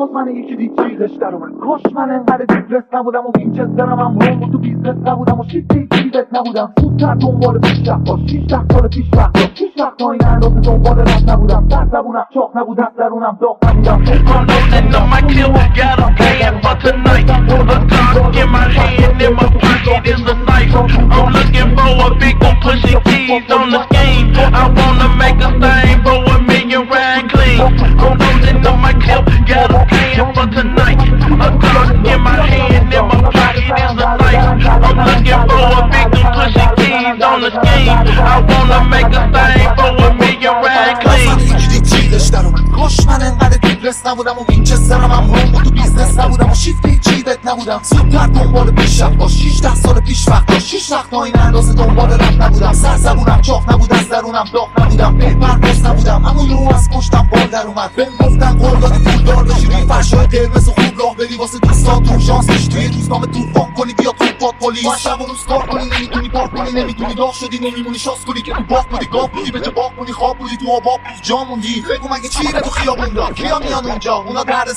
باز من یکی دیگه چیزش در اومد. کاش من انقدر دیپرس نبودم و وینچسترم هم روم و تو بیزنس نبودم و شیفتی چیزت نبودم. زودتر دنبال پیشرفت باش 6 سال پیش وقت داشت. هیچ وقت تا این اندازه دنبال رفت نبودم. سر زبونم چاق نبود از درونم داغ نبودم. Rolling on my clip, got a plan for tonight. A gun in my hand, in my pocket is a knife. I'm looking for a victim, pushing keys on the scheme. I wanna make a stain for $1 million ride clean. I'm rolling on my clip, got a plan for tonight. A gun in my hand, in my pocket is a knife. I'm looking for a victim, pushing keys on the scheme. I wanna make a stain for $1 million ride clean. کاش من انقدر دیپرس نبودم و وینچسترم هم روم و تو بیزنس نبودم و شیفتی چیزت نبودم. زودتر دنبال پیشرفت باش 6 سال پیش وقت داشت. هیچ وقت تا این اندازه دنبال رفت نبودم. سر زبونم چاق نبود از درونم داغ نبودم. بهپرواز نبودم اما یهو از پشتم بال در اومد. بهم گفتن قول دادی پولدار بشی روی فرشای قرمز و خوب راه بری واسه دوستات تو شانس بشی توی روزنامه طوفان کنی بیا تو پات پلیس. باید شب و روز کار کنی نمیتونی پاک کنی نمیتونی داغ شدی نمیمونی شاس کنی که تو باغ بودی گاو بودی به جا باغ بودی خواب بودی تو آباب جا موندی. بگو مگه چیره تو خیابون دار کیا میان اونجا اونا درد